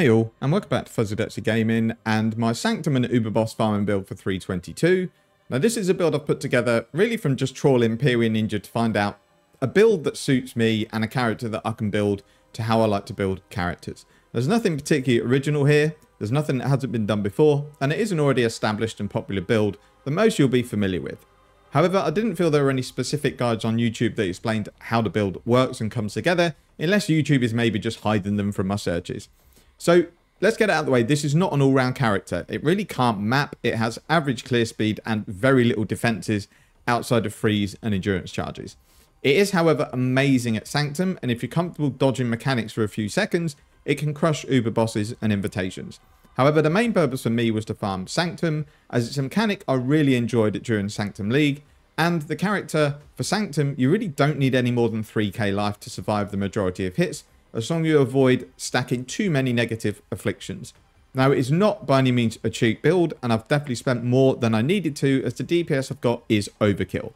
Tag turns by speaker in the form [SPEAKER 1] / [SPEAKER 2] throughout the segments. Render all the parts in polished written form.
[SPEAKER 1] Hey all, and welcome back to Fuzzy Dirty Gaming and my Sanctum and Uber Boss farming build for 322. Now this is a build I've put together really from just trawling POE Ninja to find out a build that suits me and a character that I can build to how I like to build characters. There's nothing particularly original here, there's nothing that hasn't been done before, and it is an already established and popular build that most you'll be familiar with. However, I didn't feel there were any specific guides on YouTube that explained how the build works and comes together, unless YouTube is maybe just hiding them from my searches. So let's get it out of the way. This is not an all-round character. It really can't map. It has average clear speed and very little defenses outside of freeze and endurance charges. It is, however, amazing at Sanctum, and if you're comfortable dodging mechanics for a few seconds, it can crush Uber Bosses and invitations. However, the main purpose for me was to farm Sanctum, as it's a mechanic I really enjoyed during Sanctum League, and the character for Sanctum, you really don't need any more than 3k life to survive the majority of hits, as long as you avoid stacking too many negative afflictions. Now, it is not by any means a cheap build, and I've definitely spent more than I needed to, as the DPS I've got is overkill.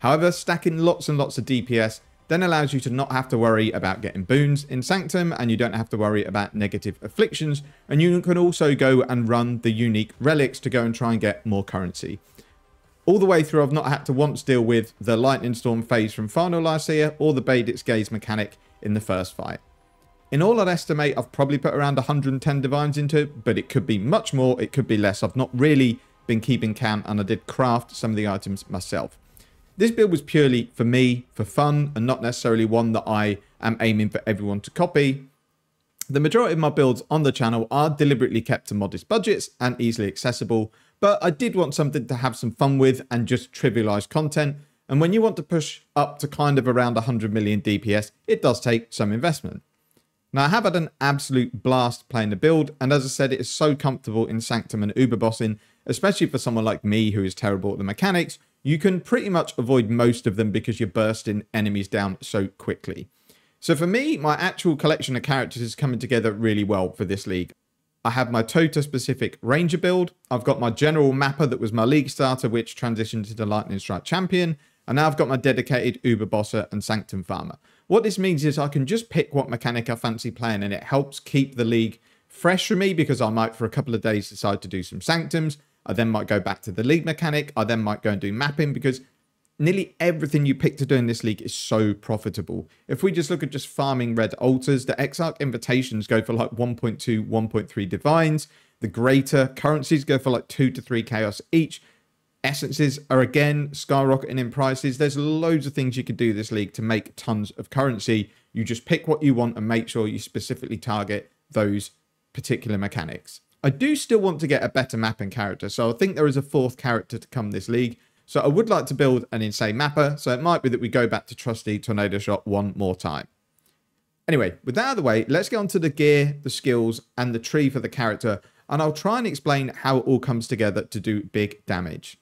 [SPEAKER 1] However, stacking lots and lots of DPS then allows you to not have to worry about getting boons in Sanctum, and you don't have to worry about negative afflictions, and you can also go and run the unique relics to go and try and get more currency. All the way through, I've not had to once deal with the Lightning Storm phase from Final Lycia or the Baedit's Gaze mechanic in the first fight. In all, I'd estimate I've probably put around 110 divines into it, but it could be much more, it could be less. I've not really been keeping count, and I did craft some of the items myself. This build was purely for me, for fun, and not necessarily one that I am aiming for everyone to copy. The majority of my builds on the channel are deliberately kept to modest budgets and easily accessible, but I did want something to have some fun with and just trivialize content. And when you want to push up to kind of around 100 million DPS, it does take some investment. Now, I have had an absolute blast playing the build, and as I said, it is so comfortable in Sanctum and Uber Bossing, especially for someone like me who is terrible at the mechanics. You can pretty much avoid most of them because you're bursting enemies down so quickly. So for me, my actual collection of characters is coming together really well for this league. I have my Totem specific Ranger build, I've got my general mapper that was my league starter, which transitioned to the Lightning Strike champion, and now I've got my dedicated Uber Bosser and Sanctum farmer. What this means is I can just pick what mechanic I fancy playing, and it helps keep the league fresh for me, because I might for a couple of days decide to do some Sanctums. I then might go back to the league mechanic. I then might go and do mapping, because nearly everything you pick to do in this league is so profitable. If we just look at just farming red altars, the Exarch invitations go for like 1.2, 1.3 divines. The greater currencies go for like 2 to 3 chaos each. Essences are again skyrocketing in prices. There's loads of things you could do this league to make tons of currency. You just pick what you want and make sure you specifically target those particular mechanics. I do still want to get a better mapping character, so I think there is a fourth character to come this league. So I would like to build an insane mapper, so it might be that we go back to trusty Tornado Shot one more time. Anyway, with that out of the way, let's get on to the gear, the skills, and the tree for the character, and I'll try and explain how it all comes together to do big damage.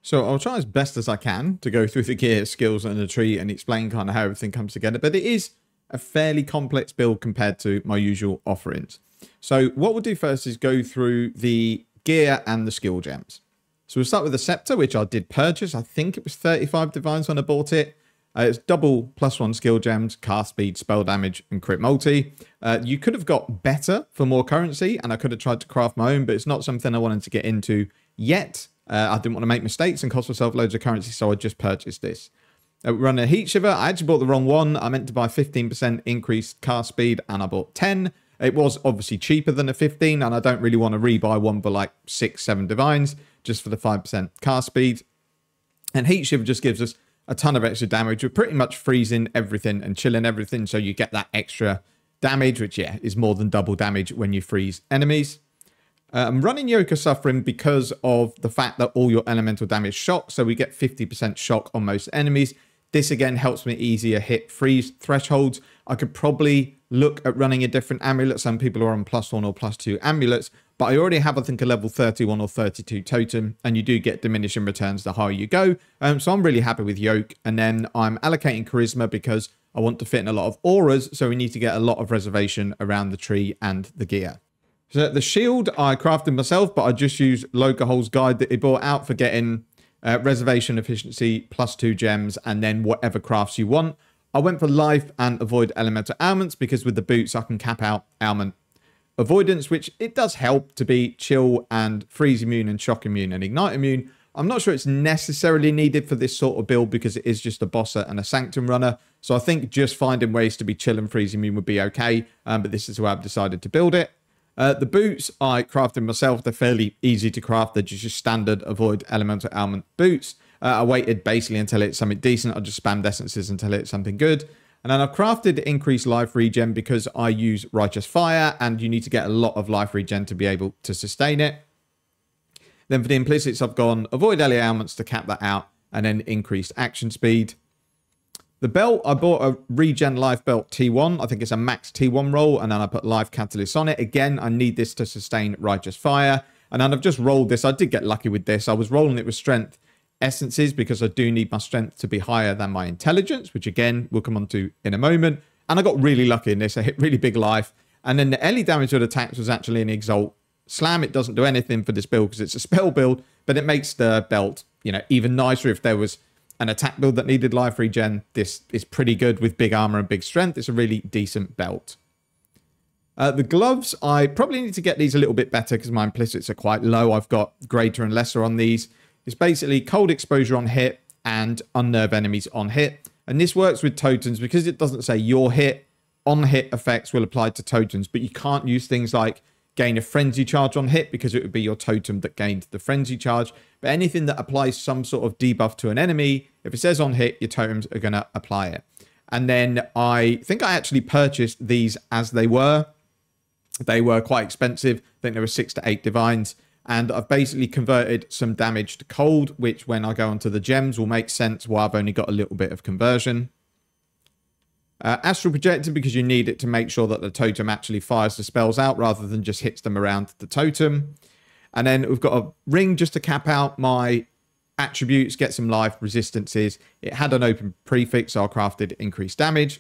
[SPEAKER 1] So I'll try as best as I can to go through the gear, skills, and the tree and explain kind of how everything comes together, but it is a fairly complex build compared to my usual offerings. So what we'll do first is go through the gear and the skill gems. So we'll start with the scepter, which I did purchase. I think it was 35 divines when I bought it. It's double +1 skill gems, cast speed, spell damage, and crit multi. You could have got better for more currency, and I could have tried to craft my own, but it's not something I wanted to get into yet. I didn't want to make mistakes and cost myself loads of currency, so I just purchased this. Run a heat shiver. I actually bought the wrong one. I meant to buy 15% increased cast speed, and I bought 10. It was obviously cheaper than a 15, and I don't really want to rebuy one for like 6, 7 divines just for the 5% cast speed. And heat shiver just gives us a ton of extra damage. We're pretty much freezing everything and chilling everything, so you get that extra damage, which yeah is more than double damage when you freeze enemies. I'm running Yoke of Suffering because of the fact that all your elemental damage shock, so we get 50% shock on most enemies. This again helps me easier hit freeze thresholds. I could probably look at running a different amulet. Some people are on +1 or +2 amulets, but I already have, I think, a level 31 or 32 totem, and you do get diminishing returns the higher you go. So I'm really happy with Yoke, and then I'm allocating charisma because I want to fit in a lot of auras, so we need to get a lot of reservation around the tree and the gear. So the shield I crafted myself, but I just used Lokahol's guide that he brought out for getting reservation efficiency, +2 gems, and then whatever crafts you want. I went for life and avoid elemental ailments because with the boots I can cap out ailment avoidance, which it does help to be chill and freeze immune and shock immune and ignite immune. I'm not sure it's necessarily needed for this sort of build because it is just a bosser and a sanctum runner. So I think just finding ways to be chill and freeze immune would be okay. But this is how I've decided to build it. The boots I crafted myself. They're fairly easy to craft. They're just standard avoid elemental ailment boots. I waited basically until it's something decent. I just spammed essences until it's something good. And then I've crafted increased life regen because I use righteous fire and you need to get a lot of life regen to be able to sustain it. Then for the implicits, I've gone avoid early ailments to cap that out and then increased action speed. The belt, I bought a regen life belt T1. I think it's a max T1 roll, and then I put life catalyst on it. Again, I need this to sustain righteous fire. And then I've just rolled this. I did get lucky with this. I was rolling it with strength essences because I do need my strength to be higher than my intelligence, which again, we'll come on to in a moment. And I got really lucky in this. I hit really big life. And then the early damage with attacks was actually an exalt slam. It doesn't do anything for this build because it's a spell build, but it makes the belt, you know, even nicer. If there was an attack build that needed life regen, this is pretty good with big armor and big strength. It's a really decent belt. The gloves, I probably need to get these a little bit better because my implicits are quite low. I've got greater and lesser on these. It's basically cold exposure on hit and unnerve enemies on hit. And this works with totems because it doesn't say your hit. On hit effects will apply to totems, but you can't use things like gain a frenzy charge on hit because it would be your totem that gained the frenzy charge. But anything that applies some sort of debuff to an enemy, if it says on hit, your totems are going to apply it. And then I think I actually purchased these as they were. They were quite expensive. I think there were 6 to 8 divines. And I've basically converted some damage to cold, which when I go onto the gems will make sense why I've only got a little bit of conversion. Astral projecting because you need it to make sure that the totem actually fires the spells out rather than just hits them around the totem. And then we've got a ring just to cap out my attributes, get some life resistances. It had an open prefix, so I crafted increased damage.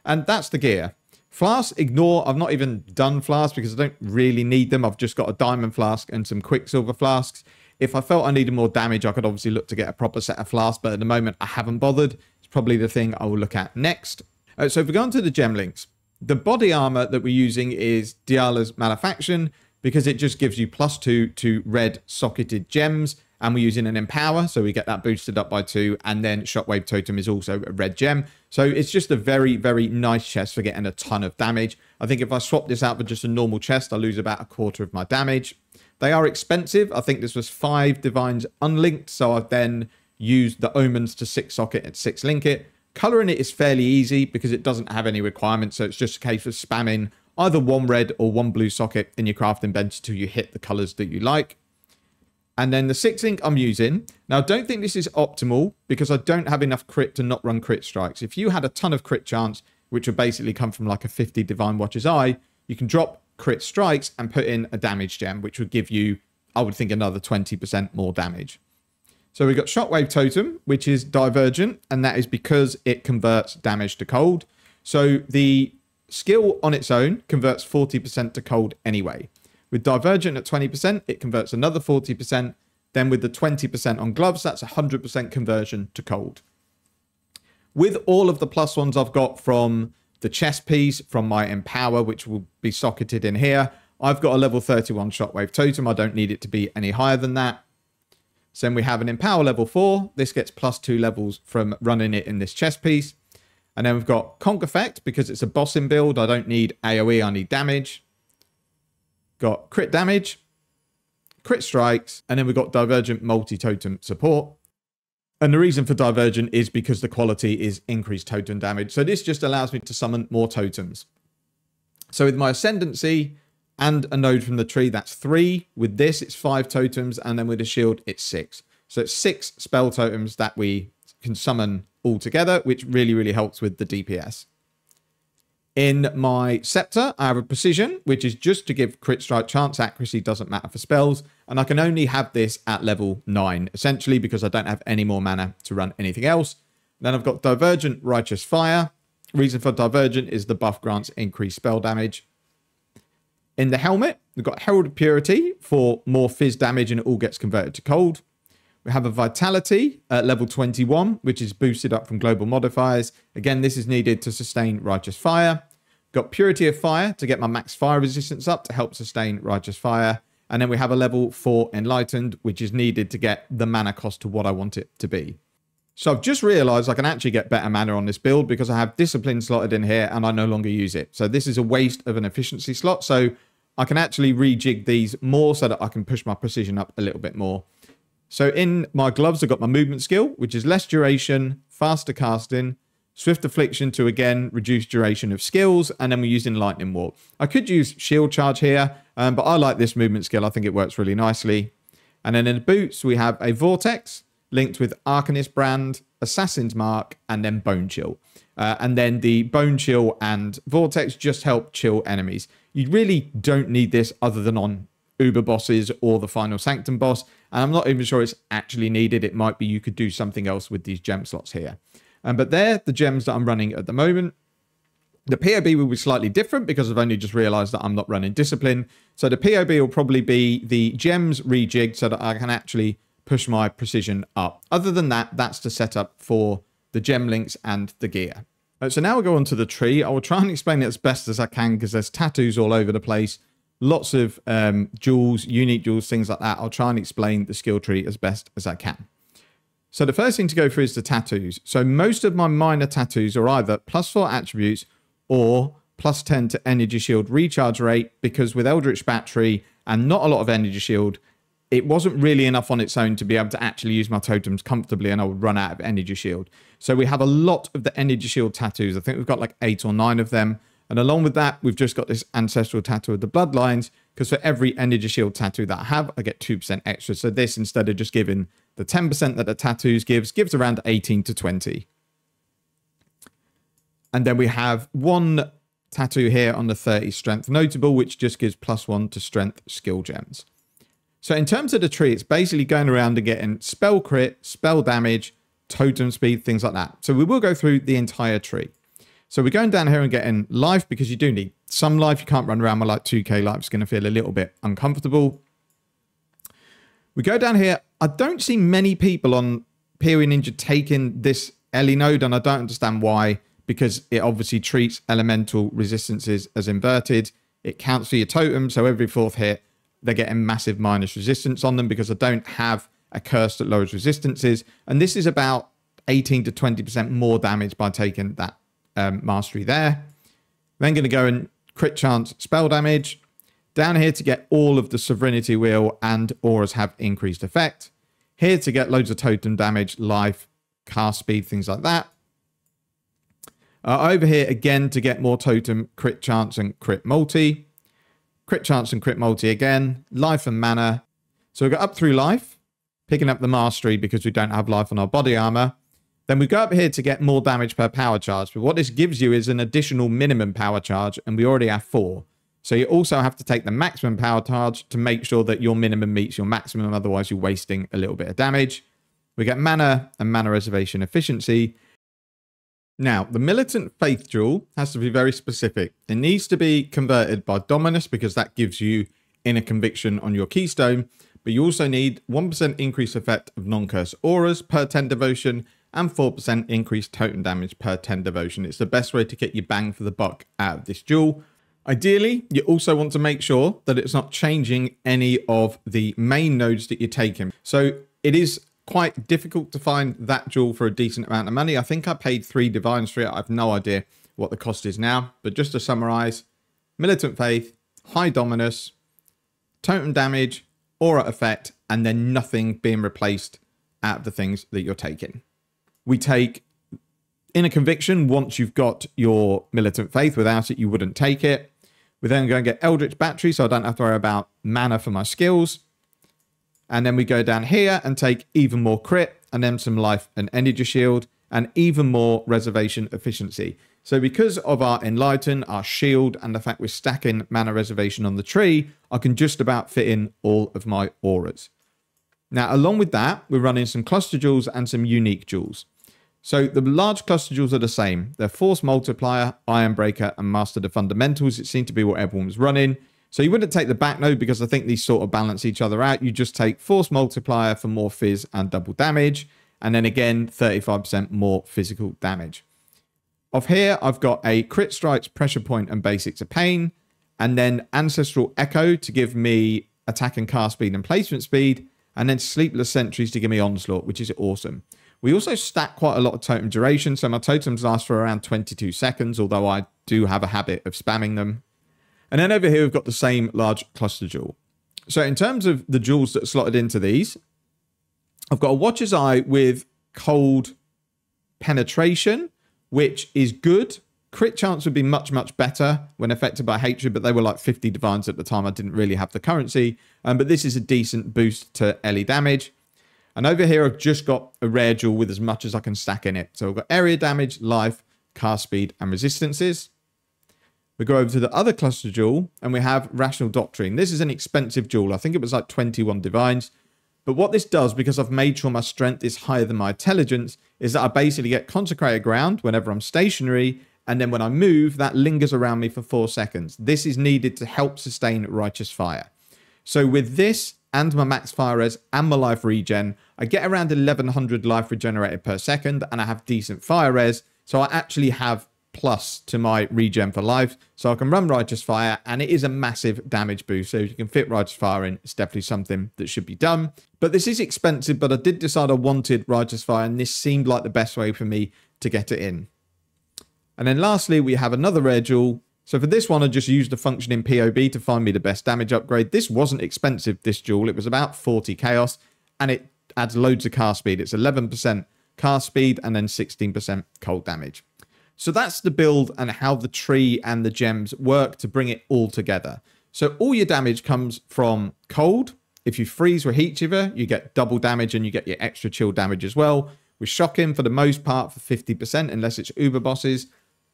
[SPEAKER 1] And that's the gear. Flasks, ignore. I've not even done flasks because I don't really need them. I've just got a diamond flask and some quicksilver flasks. If I felt I needed more damage, I could obviously look to get a proper set of flasks, but at the moment I haven't bothered. It's probably the thing I will look at next. So if we go on to the gem links, the body armor that we're using is Diala's Malefaction because it just gives you +2 to red socketed gems, and we're using an Empower, so we get that boosted up by 2, and then Shockwave Totem is also a red gem. So it's just a very, very nice chest for getting a ton of damage. I think if I swap this out for just a normal chest, I lose about 1/4 of my damage. They are expensive. I think this was 5 divines unlinked, so I've then used the omens to 6 socket and 6 link it. Coloring it is fairly easy because it doesn't have any requirements, so it's just a case of spamming either 1 red or 1 blue socket in your crafting bench until you hit the colors that you like. And then the 6 link I'm using. Now, I don't think this is optimal because I don't have enough crit to not run crit strikes. If you had a ton of crit chance, which would basically come from like a 50 Divine Watcher's Eye, you can drop crit strikes and put in a damage gem, which would give you, I would think, another 20% more damage. So we've got Shockwave Totem, which is divergent, and that is because it converts damage to cold. So the skill on its own converts 40% to cold anyway. With Divergent at 20%, it converts another 40%. Then with the 20% on gloves, that's 100% conversion to cold. With all of the +1s I've got from the chest piece, from my Empower, which will be socketed in here, I've got a level 31 Shockwave Totem. I don't need it to be any higher than that. So then we have an Empower level 4. This gets +2 levels from running it in this chest piece. And then we've got Conk Effect, because it's a bossing build. I don't need AoE, I need damage. Got crit damage, crit strikes, and then we've got Divergent multi-totem support. And the reason for Divergent is because the quality is increased totem damage. So this just allows me to summon more totems. So with my Ascendancy and a node from the tree, that's 3. With this, it's 5 totems, and then with a shield, it's 6. So it's 6 spell totems that we can summon all together, which really, really helps with the DPS. In my Scepter, I have a Precision, which is just to give crit strike chance. Accuracy doesn't matter for spells. And I can only have this at level 9, essentially, because I don't have any more mana to run anything else. Then I've got Divergent Righteous Fire. Reason for Divergent is the buff grants increased spell damage. In the helmet, we've got Herald of Purity for more fizz damage, and it all gets converted to cold. We have a Vitality at level 21, which is boosted up from global modifiers. Again, this is needed to sustain Righteous Fire. Got Purity of Fire to get my max fire resistance up to help sustain Righteous Fire. And then we have a level 4 Enlightened, which is needed to get the mana cost to what I want it to be. So I've just realized I can actually get better mana on this build because I have Discipline slotted in here and I no longer use it. So this is a waste of an efficiency slot. So I can actually rejig these more so that I can push my precision up a little bit more. So in my gloves, I've got my movement skill, which is less duration, faster casting, Swift Affliction to, again, reduce duration of skills, and then we're using Lightning Warp. I could use Shield Charge here, but I like this movement skill. I think it works really nicely. And then in the boots, we have a Vortex linked with Arcanist Brand, Assassin's Mark, and then Bone Chill. And then the Bone Chill and Vortex just help chill enemies. You really don't need this other than on Uber bosses or the final Sanctum boss. And I'm not even sure it's actually needed. It might be you could do something else with these gem slots here. But they're the gems that I'm running at the moment. The POB will be slightly different because I've only just realized that I'm not running Discipline. So the POB will probably be the gems rejigged so that I can actually push my precision up. Other than that, that's the setup for the gem links and the gear. So now we'll go on to the tree. I will try and explain it as best as I can because there's tattoos all over the place. Lots of jewels, unique jewels, things like that. I'll try and explain the skill tree as best as I can. So the first thing to go through is the tattoos. So most of my minor tattoos are either +4 attributes or +10 to energy shield recharge rate, because with Eldritch Battery and not a lot of energy shield, it wasn't really enough on its own to be able to actually use my totems comfortably, and I would run out of energy shield. So we have a lot of the energy shield tattoos. I think we've got like 8 or 9 of them. And along with that, we've just got this ancestral tattoo of the bloodlines, because for every energy shield tattoo that I have, I get 2% extra. So this, instead of just giving the 10% that the tattoos gives around 18 to 20. And then we have one tattoo here on the 30 strength notable, which just gives +1 to strength skill gems. So in terms of the tree, it's basically going around and getting spell crit, spell damage, totem speed, things like that. So we will go through the entire tree. So we're going down here and getting life, because you do need some life. You can't run around with like 2k life. It's going to feel a little bit uncomfortable. We go down here. I don't see many people on POE Ninja taking this Ellie node, and I don't understand why, because it obviously treats elemental resistances as inverted. It counts for your totem, so every 4th hit, they're getting massive minus resistance on them because I don't have a curse that lowers resistances. And this is about 18 to 20% more damage by taking that mastery there. Then going to go and crit chance spell damage. Down here to get all of the Sovereignty Wheel and auras have increased effect. Here to get loads of totem damage, life, cast speed, things like that. Over here again to get more totem, crit chance and crit multi. Crit chance and crit multi again. Life and mana. So we got up through life, picking up the mastery because we don't have life on our body armor. Then we go up here to get more damage per power charge. But what this gives you is an additional minimum power charge, and we already have 4. So you also have to take the maximum power charge to make sure that your minimum meets your maximum. Otherwise, you're wasting a little bit of damage. We get mana and mana reservation efficiency. Now, the Militant Faith jewel has to be very specific. It needs to be converted by Dominus because that gives you inner conviction on your keystone. But you also need 1% increase effect of non-curse auras per 10 devotion and 4% increased totem damage per 10 devotion. It's the best way to get your bang for the buck out of this jewel. Ideally, you also want to make sure that it's not changing any of the main nodes that you're taking. So it is quite difficult to find that jewel for a decent amount of money. I think I paid 3 divines for it. I have no idea what the cost is now. But just to summarize, Militant Faith, High Dominus, totem damage, aura effect, and then nothing being replaced out of the things that you're taking. We take Inner Conviction once you've got your Militant Faith. Without it, you wouldn't take it. We then go and get Eldritch Battery, so I don't have to worry about mana for my skills. And then we go down here and take even more crit, and then some life and energy shield, and even more reservation efficiency. So because of our Enlighten, our shield, and the fact we're stacking mana reservation on the tree, I can just about fit in all of my auras. Now, along with that, we're running some cluster jewels and some unique jewels. So the large cluster jewels are the same. They're Force Multiplier, Iron Breaker, and Master the Fundamentals. It seemed to be what everyone was running. So you wouldn't take the back node because I think these sort of balance each other out. You just take Force Multiplier for more fizz and double damage. And then again, 35% more physical damage. Off here, I've got a Crit Strikes, Pressure Point, and Basics of Pain, and then Ancestral Echo to give me attack and cast speed and placement speed, and then Sleepless Sentries to give me Onslaught, which is awesome. We also stack quite a lot of totem duration, so my totems last for around 22 seconds, although I do have a habit of spamming them. And then over here, we've got the same large cluster jewel. So in terms of the jewels that are slotted into these, I've got a Watcher's Eye with Cold Penetration, which is good. Crit chance would be much, much better when affected by hatred, but they were like 50 divines at the time. I didn't really have the currency, but this is a decent boost to LE damage. And over here, I've just got a rare jewel with as much as I can stack in it. So I've got area damage, life, cast speed, and resistances. We go over to the other cluster jewel, and we have Rational Doctrine. This is an expensive jewel. I think it was like 21 divines. But what this does, because I've made sure my strength is higher than my intelligence, is that I basically get Consecrated Ground whenever I'm stationary, and then when I move, that lingers around me for 4 seconds. This is needed to help sustain Righteous Fire. So with this, and my max fire res and my life regen, I get around 1100 life regenerated per second, and I have decent fire res, so I actually have plus to my regen for life, so I can run Righteous Fire, and it is a massive damage boost, so if you can fit Righteous Fire in, it's definitely something that should be done. But this is expensive, but I did decide I wanted Righteous Fire, and this seemed like the best way for me to get it in. And then lastly, we have another rare jewel. So for this one, I just used the function in POB to find me the best damage upgrade. This wasn't expensive, this jewel. It was about 40 chaos, and it adds loads of cast speed. It's 11% cast speed and then 16% cold damage. So that's the build and how the tree and the gems work to bring it all together. So all your damage comes from cold. If you freeze with Heat Shiver, you get double damage and you get your extra chill damage as well. With Shocking for the most part for 50%, unless it's Uber Bosses.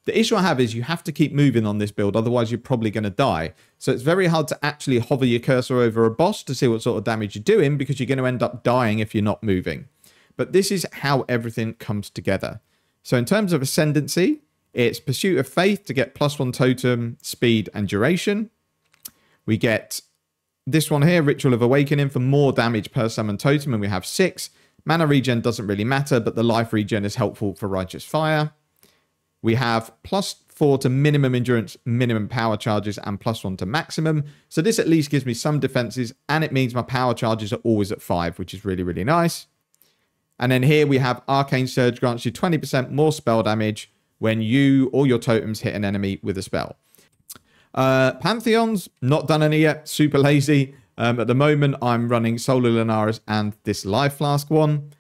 [SPEAKER 1] The issue I have is you have to keep moving on this build, otherwise you're probably going to die. So it's very hard to actually hover your cursor over a boss to see what sort of damage you're doing, because you're going to end up dying if you're not moving. But this is how everything comes together. So in terms of Ascendancy, it's Pursuit of Faith to get +1 totem, speed, and duration. We get this one here, Ritual of Awakening, for more damage per summon totem, and we have 6. Mana regen doesn't really matter, but the life regen is helpful for Righteous Fire. We have +4 to minimum endurance, minimum power charges, and +1 to maximum. So this at least gives me some defenses, and it means my power charges are always at 5, which is really, really nice. And then here we have Arcane Surge, grants you 20% more spell damage when you or your totems hit an enemy with a spell. Pantheons, not done any yet, super lazy. At the moment, I'm running Solar Lunaris and this Life Flask one.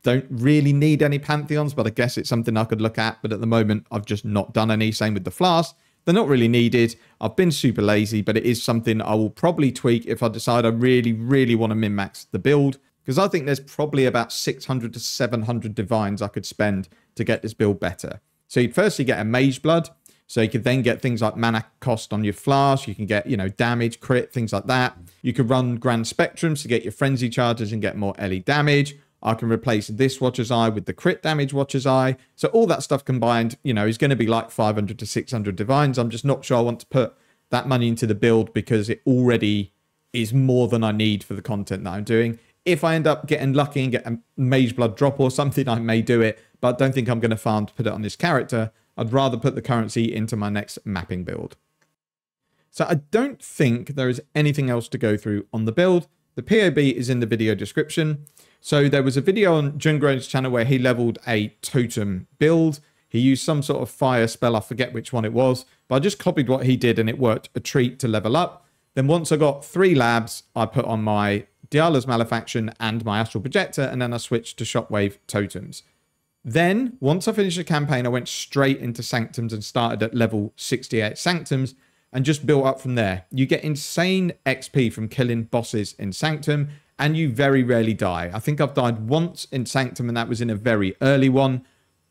[SPEAKER 1] Don't really need any Pantheons, but I guess it's something I could look at. But at the moment, I've just not done any. Same with the Flask. They're not really needed. I've been super lazy, but it is something I will probably tweak if I decide I really, really want to min-max the build. Because I think there's probably about 600 to 700 divines I could spend to get this build better. So you'd firstly get a Mage Blood. So you could then get things like mana cost on your Flask. You can get, you know, damage, crit, things like that. You could run Grand Spectrums to get your Frenzy charges and get more LE damage. I can replace this Watcher's Eye with the crit damage Watcher's Eye. So all that stuff combined, you know, is going to be like 500 to 600 divines. I'm just not sure I want to put that money into the build because it already is more than I need for the content that I'm doing. If I end up getting lucky and get a Mage Blood drop or something, I may do it. But I don't think I'm going to farm to put it on this character. I'd rather put the currency into my next mapping build. So I don't think there is anything else to go through on the build. The POB is in the video description. So there was a video on Jungro's channel where he leveled a totem build. He used some sort of fire spell. I forget which one it was, but I just copied what he did and it worked a treat to level up. Then once I got 3 labs, I put on my Diala's Malefaction and my Astral Projector, and then I switched to Shockwave totems. Then, once I finished the campaign, I went straight into Sanctums and started at level 68 Sanctums and just built up from there. You get insane XP from killing bosses in Sanctum, and you very rarely die. I think I've died once in Sanctum, and that was in a very early one.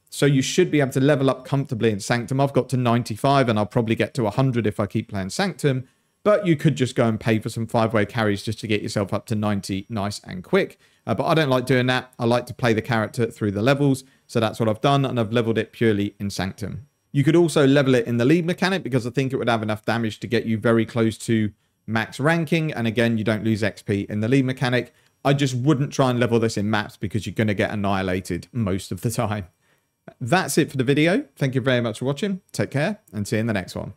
[SPEAKER 1] So you should be able to level up comfortably in Sanctum. I've got to 95, and I'll probably get to 100 if I keep playing Sanctum. But you could just go and pay for some 5-way carries just to get yourself up to 90 nice and quick. But I don't like doing that. I like to play the character through the levels. So that's what I've done, and I've leveled it purely in Sanctum. You could also level it in the lead mechanic because I think it would have enough damage to get you very close to max ranking. And again, you don't lose XP in the lead mechanic. I just wouldn't try and level this in maps because you're going to get annihilated most of the time. That's it for the video. Thank you very much for watching. Take care and see you in the next one.